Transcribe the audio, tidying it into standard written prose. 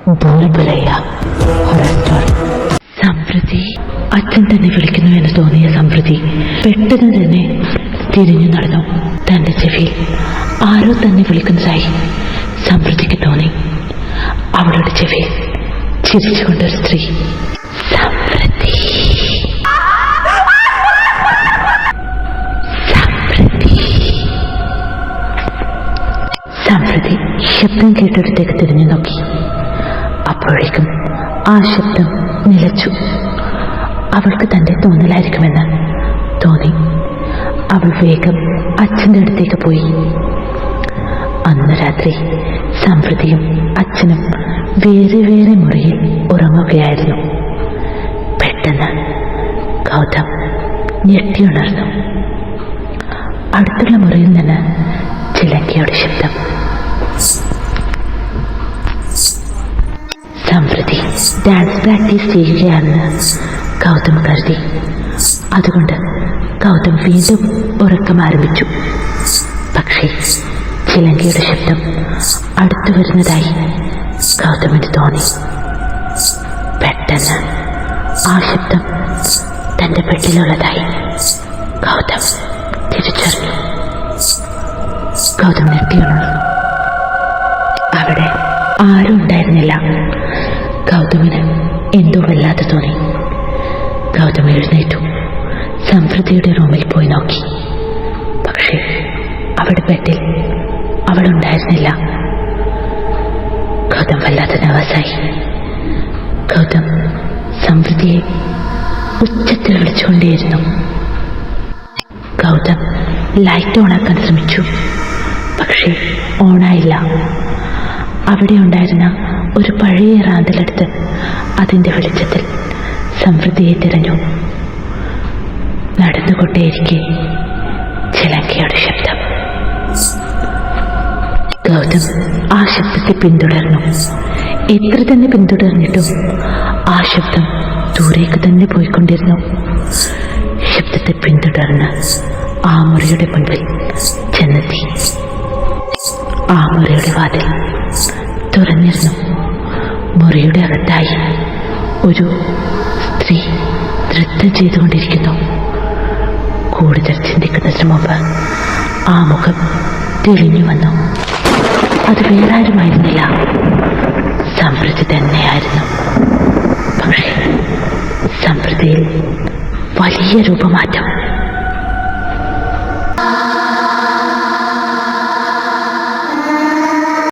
ദുർബലയ സംപ്രതി അച്ഛൻ തന്നെ വിളിക്കുന്നു എന്ന് തോന്നിയ സംപ്രതി പെട്ടെന്ന് തന്നെ തിരിഞ്ഞു നടന്നു. തന്റെ ചെവിയിൽ ആരോ തന്നെ വിളിക്കുന്നതായി സംപ്രതിക്ക് തോന്നി. അവളുടെ ചെവിയിൽ ചിരിച്ചുകൊണ്ടൊരു സ്ത്രീ, സംപ്രതി സംപ്രതി ശബ്ദം കേട്ടിടത്തേക്ക് തിരിഞ്ഞു നോക്കി. അപ്പോഴേക്കും ആ ശബ്ദം നിലച്ചു. അവൾക്ക് തന്റെ തോന്നലായിരിക്കുമെന്ന് തോന്നി. അവൾ വേഗം അച്ഛൻ്റെ അടുത്തേക്ക് പോയി. അന്ന് രാത്രി സംപ്രതിയും അച്ഛനും വേറെ വേറെ മുറിയിൽ ഉറങ്ങുകയായിരുന്നു. പെട്ടെന്ന് ഗൗതം ഞെട്ടിയുണർന്നു. അടുത്തുള്ള മുറിയിൽ നിന്ന് ചിലങ്കയുടെ ശബ്ദം. സംപ്രതി ഡാൻസ് പ്രാക്ടീസ് ചെയ്യുകയാണെന്ന് ഗൗതം കരുതി. അതുകൊണ്ട് ഗൗതം വീണ്ടും ഉറക്കം ആരംഭിച്ചു. പക്ഷേ ചിലങ്കയുടെ ശബ്ദം അടുത്തു വരുന്നതായി ഗൗതമിന് തോന്നി. പെട്ടെന്ന് ആ ശബ്ദം തന്റെ ബെഡിലുള്ളതായി ഗൗതം തിരിച്ചറിഞ്ഞു. ഗൗതം ഞെട്ടിയുണർന്നു. അവിടെ ആരും ഉണ്ടായിരുന്നില്ല. ഗൗതമിന് എന്തോ വല്ലാതെ തോന്നി. ഗൗതം എഴുന്നേറ്റു. സംപ്രതിയുടെ റൂമിൽ പോയി നോക്കി. പക്ഷേ അവിടെ ബെഡിൽ അവളുണ്ടായിരുന്നില്ല. ഗൗതം വല്ലാതെ നർവസായി. ഗൗതം സംപ്രതിയെ ഉച്ചത്തിൽ വിളിച്ചുകൊണ്ടേയിരുന്നു. ഗൗതം ലൈറ്റ് ഓണാക്കാൻ ശ്രമിച്ചു. പക്ഷേ ഓണായില്ല. അവിടെ ഉണ്ടായിരുന്ന ഒരു പഴയ റാന്തലെടുത്ത് അതിന്റെ വെളിച്ചത്തിൽ സംപ്രതിയെ തിരഞ്ഞു. നടന്നുകൊണ്ടേയിരിക്കെ ചിലങ്കയുടെ ശബ്ദം. ഗൗതം ആ ശബ്ദത്തെ പിന്തുടർന്നു. എത്ര തന്നെ പിന്തുടർന്നിട്ടും ആ ശബ്ദം ദൂരേക്ക് തന്നെ പോയിക്കൊണ്ടിരുന്നു. ശബ്ദത്തെ പിന്തുടർന്ന് ആ മുറിയുടെ മുൻപിൽ ചെന്നെത്തി. ആ മുറിയുടെ വാതിൽ തുറന്നിരുന്നു. മുറിയുടെ അകത്തായി ഒരു സ്ത്രീ നൃത്തം ചെയ്തുകൊണ്ടിരിക്കുന്നു. കൂടുതൽ ചിന്തിക്കുന്നതിന് മുമ്പ് ആ മുഖം തെളിഞ്ഞു വന്നു. അത് വേറെ ആരുമായിരുന്നില്ല, സംപ്രതി തന്നെയായിരുന്നു. പക്ഷേ സംപ്രതിയിൽ വലിയ രൂപമാറ്റം.